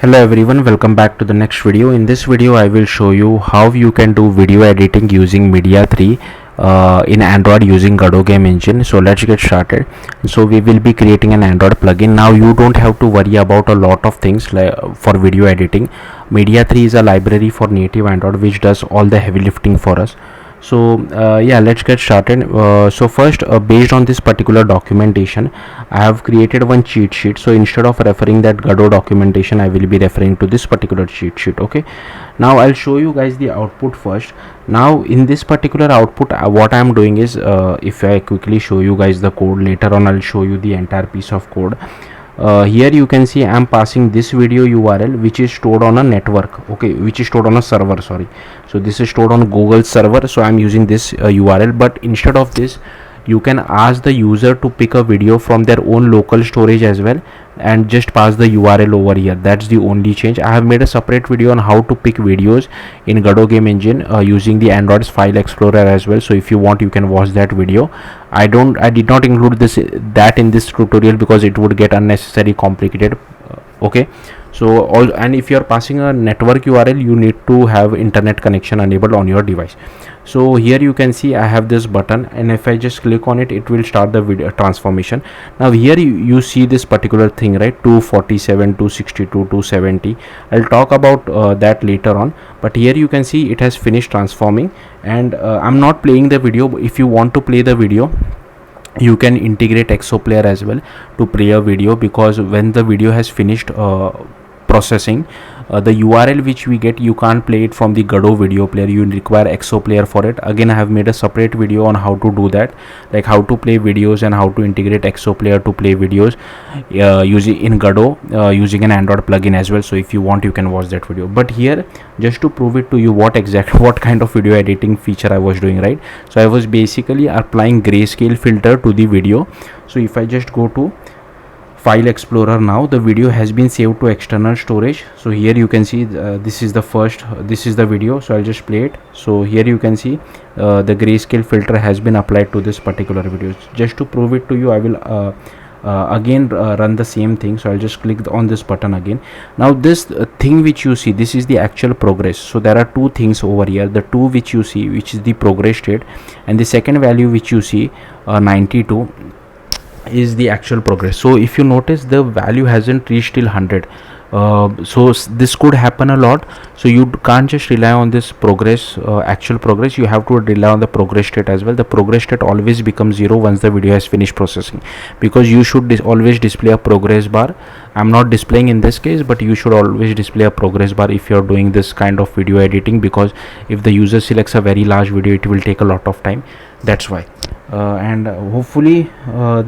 Hello everyone, welcome back to the next video. In this video I will show you how you can do video editing using Media3 in Android using Godot Game Engine. So let's get started. So we will be creating an Android plugin. Now you don't have to worry about a lot of things for video editing. Media3 is a library for native Android which does all the heavy lifting for us. So yeah, let's get started. So first, based on this particular documentation, I have created one cheat sheet. So instead of referring that Godot documentation, I will be referring to this particular cheat sheet. Okay, now I'll show you guys the output first. Now in this particular output, what I'm doing is, if I quickly show you guys the code, later on I'll show you the entire piece of code. Here you can see I'm passing this video URL which is stored on a network, okay, which is stored on a server, sorry. So this is stored on Google server, so I'm using this URL. But instead of this, you can ask the user to pick a video from their own local storage as well and just pass the URL over here. That's the only change. I have made a separate video on how to pick videos in Godot Game Engine using the Android's file explorer as well. So if you want, you can watch that video. I did not include that in this tutorial because it would get unnecessarily complicated. Okay, so and if you are passing a network URL, you need to have internet connection enabled on your device. So here you can see I have this button, and if I just click on it, it will start the video transformation. Now here you see this particular thing, right? 247, 262, 270. I'll talk about that later on, but here you can see it has finished transforming, and I'm not playing the video. If you want to play the video, you can integrate exoplayer as well to play a video, because when the video has finished processing, the URL which we get, you can't play it from the Godot video player. You require exoplayer for it. Again, I have made a separate video on how to do that, like how to play videos and how to integrate exoplayer to play videos using in Godot using an Android plugin as well. So if you want, you can watch that video. But here, just to prove it to you what kind of video editing feature I was doing, right? So I was basically applying grayscale filter to the video. So if I just go to file explorer, now the video has been saved to external storage. So here you can see this is the video. So I'll just play it. So here you can see the grayscale filter has been applied to this particular video. Just to prove it to you, I will again run the same thing. So I'll just click on this button again. Now this thing which you see, this is the actual progress. So there are two things over here. The two which you see, which is the progress state, and the second value which you see, 92, is the actual progress. So if you notice, the value hasn't reached till 100. So this could happen a lot. So you can't just rely on this progress, actual progress. You have to rely on the progress state as well. The progress state always becomes 0 once the video has finished processing, because you should always display a progress bar. I'm not displaying in this case, but you should always display a progress bar if you're doing this kind of video editing, because if the user selects a very large video, it will take a lot of time. That's why. And hopefully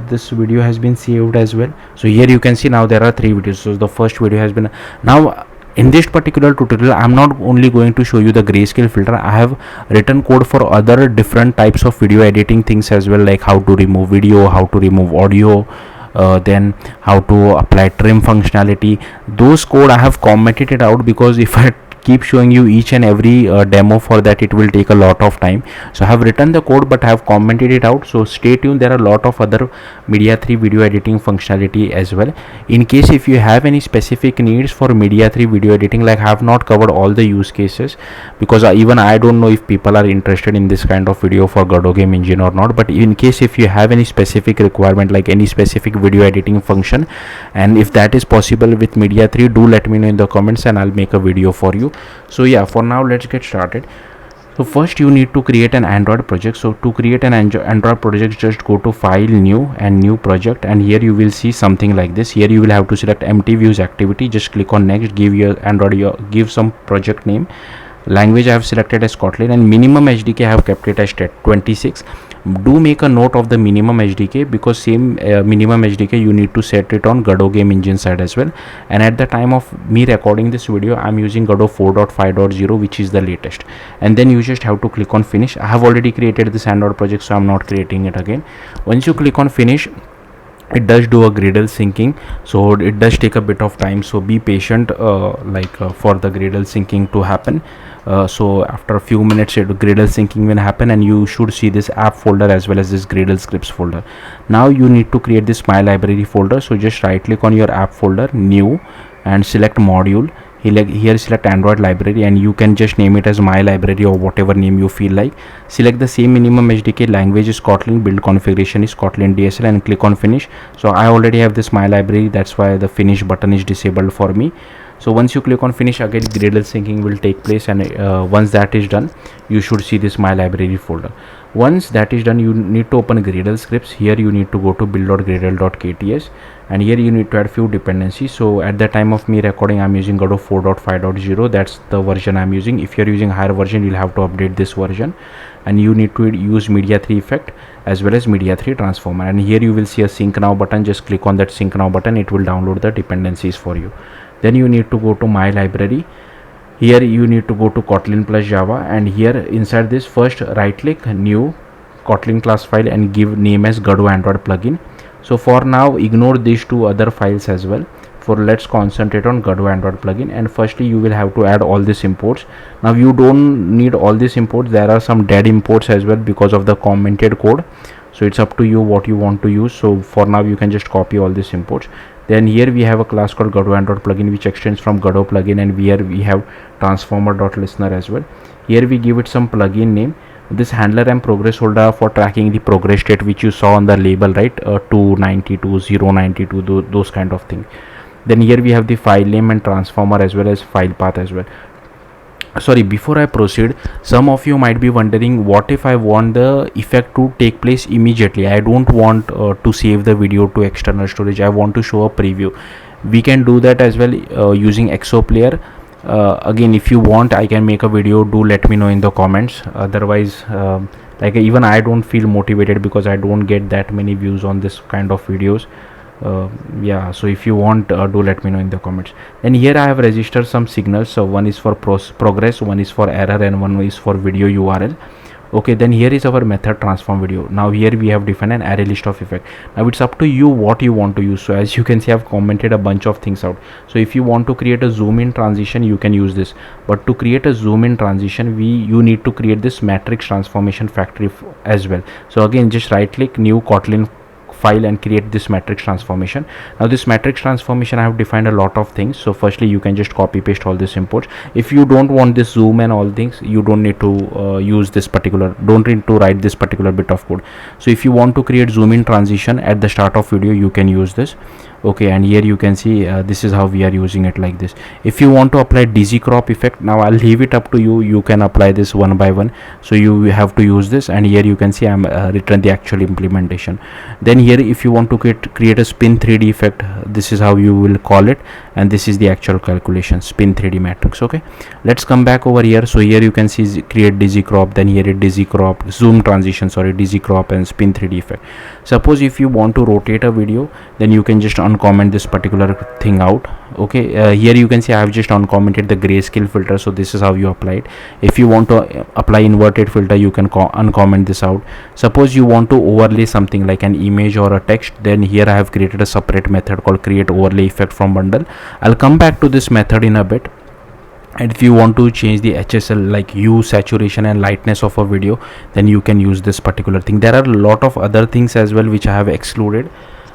this video has been saved as well. So here you can see now there are 3 videos. So the first video has been, now in this particular tutorial, I'm not only going to show you the grayscale filter. I have written code for other different types of video editing things as well, like how to remove video, how to remove audio, then how to apply trim functionality. Those code I have commented it out, because if I keep showing you each and every demo for that, it will take a lot of time. So I have written the code, but I have commented it out. So stay tuned, there are a lot of other Media3 video editing functionality as well. In case if you have any specific needs for Media3 video editing, like I have not covered all the use cases, because even I don't know if people are interested in this kind of video for Godot Game Engine or not. But in case if you have any specific requirement, like any specific video editing function, and if that is possible with Media3, do let me know in the comments and I'll make a video for you. So yeah, for now let's get started. So first you need to create an Android project. So to create an Android project, just go to file, new, and new project, and here you will see something like this. Here you will have to select empty views activity, just click on next, give your Android give some project name. Language I have selected as Kotlin, and minimum HDK I have kept it as 26. Do make a note of the minimum HDK, because same minimum HDK you need to set it on Godot Game Engine side as well. And at the time of me recording this video, I'm using Godot 4.5.0, which is the latest. And then you just have to click on finish. I have already created this Android project, so I'm not creating it again. Once you click on finish, it does do a Gradle syncing, so it does take a bit of time. So be patient for the Gradle syncing to happen. So after a few minutes, Gradle syncing will happen, and you should see this app folder as well as this Gradle scripts folder. Now you need to create this my library folder. So just right click on your app folder, new, and select module. Here select Android library, and you can just name it as my library or whatever name you feel like. Select the same minimum SDK, language is Kotlin, build configuration is Kotlin DSL, and click on finish. So I already have this my library, that's why the finish button is disabled for me. So once you click on finish, again Gradle syncing will take place, and once that is done, you should see this my library folder. Once that is done, you need to open Gradle scripts. Here you need to go to build.gradle.kts, and here you need to add few dependencies. So at the time of me recording, I'm using Godot 4.5.0. that's the version I'm using. If you're using higher version, you'll have to update this version, and you need to use Media3 effect as well as Media3 transformer. And here you will see a sync now button. Just click on that sync now button, it will download the dependencies for you. Then you need to go to my library. Here you need to go to Kotlin plus Java, and here inside this, first right click new Kotlin class file and give name as Godot Android plugin. So for now ignore these two other files as well. For let's concentrate on Godot Android plugin. And firstly you will have to add all these imports. Now you don't need all these imports, there are some dead imports as well because of the commented code. So it's up to you what you want to use. So for now you can just copy all these imports. Then here we have a class called Godot Android plugin, which extends from Godot plugin, and here we have transformer.listener as well. Here we give it some plugin name. This handler and progress holder for tracking the progress state, which you saw on the label, right? 292, 092, those kind of thing. Then here we have the file name and transformer as well as file path as well. Sorry, before I proceed, some of you might be wondering, what if I want the effect to take place immediately? I don't want to save the video to external storage, I want to show a preview. We can do that as well using Exoplayer. Again, if you want, I can make a video. Do let me know in the comments. Otherwise like even I don't feel motivated because I don't get that many views on this kind of videos. Yeah, so if you want, do let me know in the comments. And here I have registered some signals. So one is for progress, one is for error, and one is for video URL. Okay, then here is our method transform video. Now here we have defined an array list of effect. Now it's up to you what you want to use. So as you can see, I've commented a bunch of things out. So if you want to create a zoom in transition, you can use this. But to create a zoom in transition, you need to create this matrix transformation factory as well. So again, just right click new Kotlin file and create this matrix transformation. Now this matrix transformation, I have defined a lot of things. So firstly you can just copy paste all this imports. If you don't want this zoom and all things, you don't need to use this particular, don't need to write this particular bit of code. So if you want to create zoom in transition at the start of video, you can use this. Okay, and here you can see this is how we are using it like this. If you want to apply dizzy crop effect, now I'll leave it up to you. You can apply this one by one. So you have to use this, and here you can see I'm written the actual implementation. Then here if you want to create a spin 3D effect, this is how you will call it, and this is the actual calculation, spin 3D matrix. Okay, let's come back over here. So here you can see create dizzy crop, then here it dizzy crop, zoom transition, sorry, dizzy crop and spin 3D effect. Suppose if you want to rotate a video, then you can just uncomment this particular thing out. Okay, here you can see I have just uncommented the grayscale filter. So this is how you apply it. If you want to apply inverted filter, you can uncomment this out. Suppose you want to overlay something like an image or a text, then here I have created a separate method called create overlay effect from bundle. I'll come back to this method in a bit. And if you want to change the HSL, like hue, saturation and lightness of a video, then you can use this particular thing. There are a lot of other things as well which I have excluded,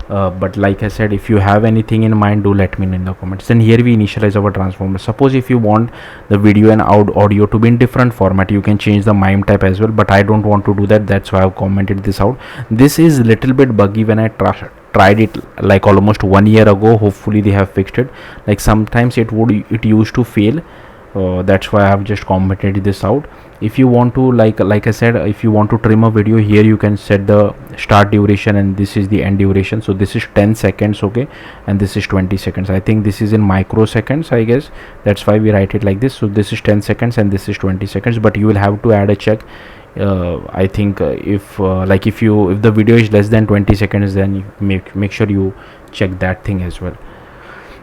but like I said, if you have anything in mind, do let me know in the comments. Then here we initialize our transformer. Suppose if you want the video and audio to be in different format, you can change the MIME type as well, but I don't want to do that. That's why I've commented this out. This is little bit buggy. When I tried it like almost 1 year ago, hopefully they have fixed it. Like sometimes it used to fail. That's why I have just commented this out. If you want to, like I said, if you want to trim a video, here you can set the start duration and this is the end duration. So this is 10 seconds, okay, and this is 20 seconds. I think this is in microseconds, I guess. That's why we write it like this. So this is 10 seconds and this is 20 seconds, but you will have to add a check. I think if the video is less than 20 seconds, then you make sure you check that thing as well.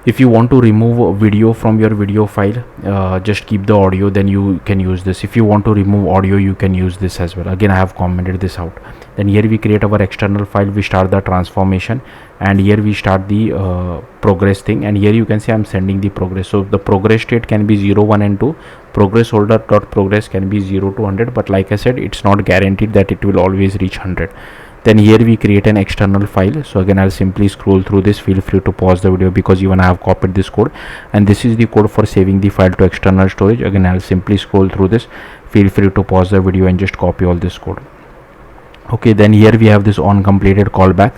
If you want to remove a video from your video file, just keep the audio, then you can use this. If you want to remove audio, you can use this as well. Again, I have commented this out. Then here we create our external file, we start the transformation, and here we start the progress thing, and here you can see I'm sending the progress. So the progress state can be 0, 1 and 2. Progress holder dot progress can be 0 to 100, but like I said, it's not guaranteed that it will always reach 100. Then here we create an external file. So again, I'll simply scroll through this. Feel free to pause the video because even I have copied this code, and this is the code for saving the file to external storage. Again, I'll simply scroll through this. Feel free to pause the video and just copy all this code. Okay, then here we have this on completed callback.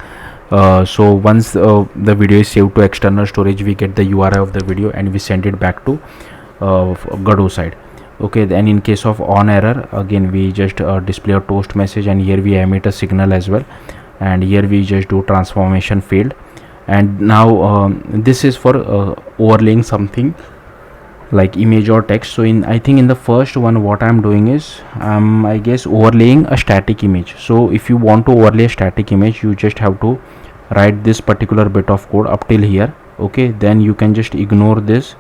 So once the video is saved to external storage, we get the URI of the video and we send it back to Godot side. Okay, then in case of on error, again we just display a toast message, and here we emit a signal as well, and here we just do transformation failed. And now this is for overlaying something like image or text. So I think in the first one, what I'm doing is I guess overlaying a static image. So if you want to overlay a static image, you just have to write this particular bit of code up till here. Okay, then you can just ignore this.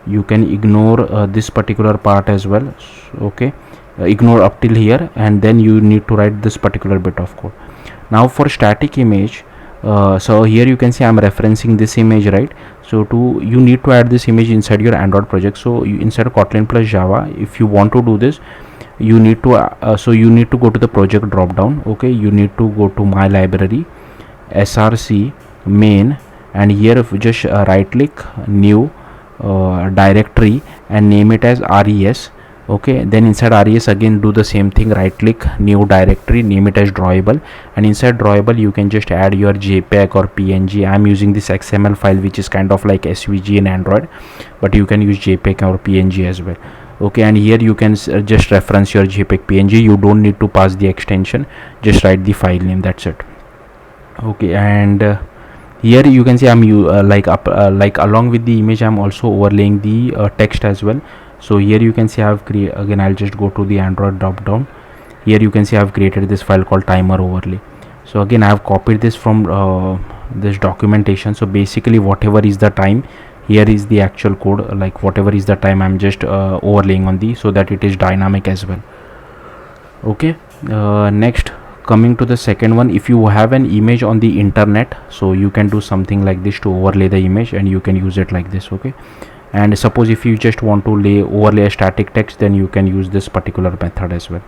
You can ignore this particular part as well. Okay, ignore up till here, and then you need to write this particular bit of code. Now for static image, so here you can see I'm referencing this image, right? So you need to add this image inside your Android project. So inside Kotlin plus Java, if you want to do this, you need to so you need to go to the project drop down. Okay, you need to go to my library, src main, and here if you just right click new directory and name it as res. Okay, then inside res again do the same thing, right click new directory, name it as drawable, and inside drawable you can just add your jpeg or png. I'm using this xml file which is kind of like svg in Android, but you can use jpeg or png as well. Okay, and here you can just reference your jpeg png. You don't need to pass the extension, just write the file name, that's it. Okay, and here you can see I'm like along with the image I'm also overlaying the text as well. So here you can see I have again I'll just go to the Android drop down. Here you can see I have created this file called timer overlay. So again I have copied this from this documentation. So basically whatever is the time, here is the actual code, like whatever is the time I'm just overlaying on the, so that it is dynamic as well. Okay, next, coming to the second one, if you have an image on the internet, so you can do something like this to overlay the image, and you can use it like this. Okay, and suppose if you just want to overlay a static text, then you can use this particular method as well.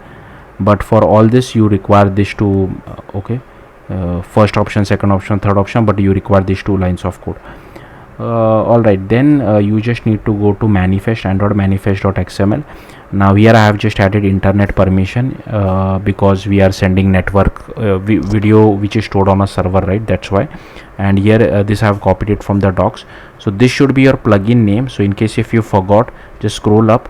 But for all this you require this to okay, first option, second option, third option, but you require these 2 lines of code. All right, then you just need to go to manifest, Android manifest.xml. Now here I have just added internet permission because we are sending network video which is stored on a server, right? That's why. And here this I have copied it from the docs. So this should be your plugin name. So in case if you forgot, just scroll up,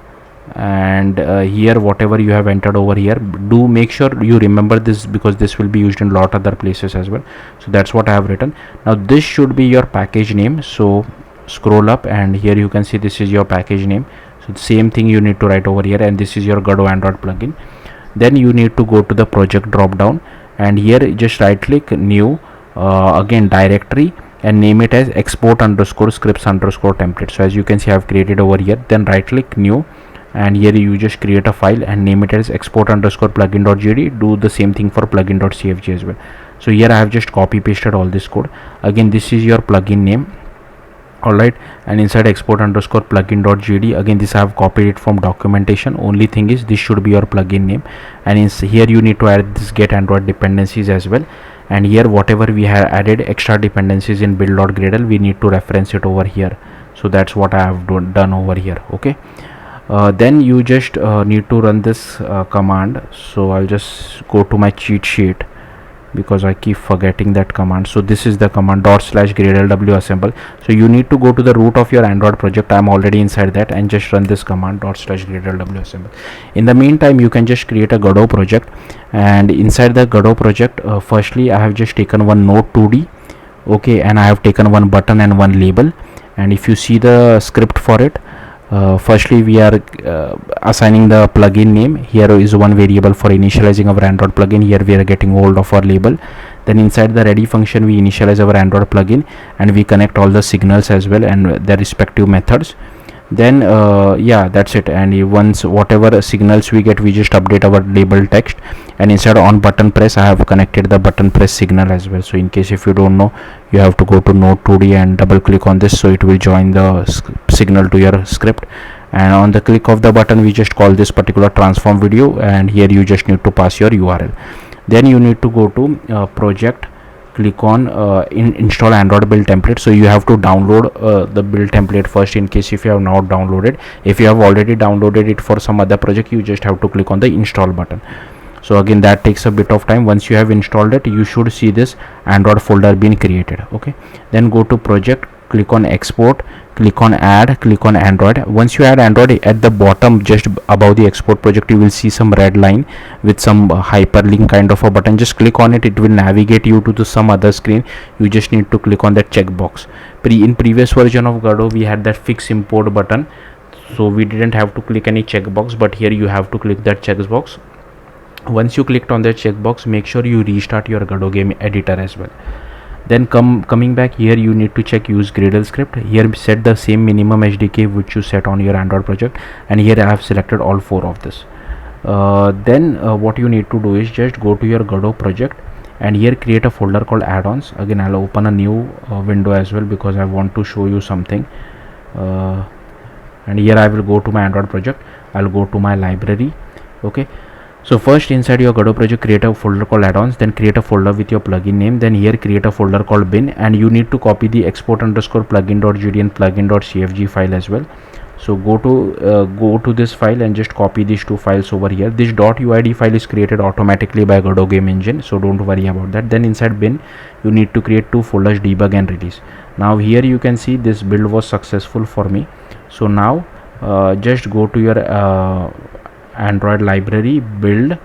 and here whatever you have entered over here, do make sure you remember this, because this will be used in lot other places as well. So that's what I have written. Now this should be your package name. So scroll up, and here you can see this is your package name. So the same thing you need to write over here, and this is your Godot Android plugin. Then you need to go to the project drop down, and here just right click new again directory, and name it as export underscore scripts underscore template. So as you can see I have created over here. Then right click new, and here you just create a file and name it as export underscore plugin.jd. do the same thing for plugin.cfg as well. So here I have just copy pasted all this code. Again this is your plugin name. Alright, and inside export underscore plugin.jd, again this I have copied it from documentation. Only thing is this should be your plugin name, and here you need to add this get Android dependencies as well. And here whatever we have added extra dependencies in build.gradle, we need to reference it over here. So that's what I have done over here. Okay, then you just need to run this command. So I'll just go to my cheat sheet because I keep forgetting that command. So this is the command /gradle assemble. So you need to go to the root of your Android project. I'm already inside that, and just run this command /gradle assemble. In the meantime you can just create a Godot project, and inside the Godot project firstly I have just taken one node 2D. Okay, and I have taken one button and one label. And if you see the script for it, firstly we are assigning the plugin name. Here is one variable for initializing our Android plugin. Here we are getting hold of our label. Then inside the ready function we initialize our Android plugin, and we connect all the signals as well and their respective methods. Then yeah, that's it. And once whatever signals we get, we just update our label text, and inside on button press I have connected the button press signal as well. So in case if you don't know, you have to go to node 2D and double click on this, so it will join the signal to your script. And on the click of the button we just call this particular transform video, and here you just need to pass your URL. Then you need to go to project, click on install Android build template. So you have to download the build template first, in case if you have not downloaded. If you have already downloaded it for some other project, you just have to click on the install button. So again, that takes a bit of time. Once you have installed it, you should see this Android folder being created. Okay, then go to project, click on export, click on add, click on Android. Once you add Android, at the bottom just above the export project, you will see some red line with some hyperlink kind of a button. Just click on it, it will navigate you to some other screen. You just need to click on that checkbox. In previous version of Godot, we had that fix import button, so we didn't have to click any checkbox, but here you have to click that checkbox. Once you clicked on that checkbox, make sure you restart your Godot game editor as well. Then coming back here, you need to check use Gradle script. Here set the same minimum SDK which you set on your Android project, and here I have selected all 4 of this. Then what you need to do is just go to your Godot project, and here create a folder called add-ons. Again, I'll open a new window as well, because I want to show you something. And here I will go to my Android project. I'll go to my library. Okay, so first inside your Godot project, create a folder called add-ons, then create a folder with your plugin name, then here create a folder called bin, and you need to copy the export_plugin.gd and plugin.cfg file as well. So go to this file and just copy these 2 files over here. This .uid file is created automatically by Godot Game Engine, so don't worry about that. Then inside bin, you need to create 2 folders, debug and release. Now here you can see this build was successful for me. So now just go to your Android library, build,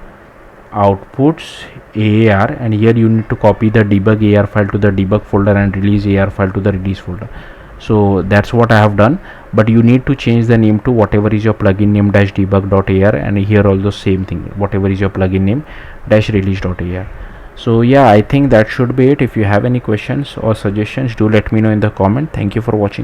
outputs, AAR, and here you need to copy the debug AR file to the debug folder and release AR file to the release folder. So that's what I have done, but you need to change the name to whatever is your plugin name -debug.ar, and here also same thing, whatever is your plugin name -release.ar. So yeah, I think that should be it. If you have any questions or suggestions, do let me know in the comment. Thank you for watching.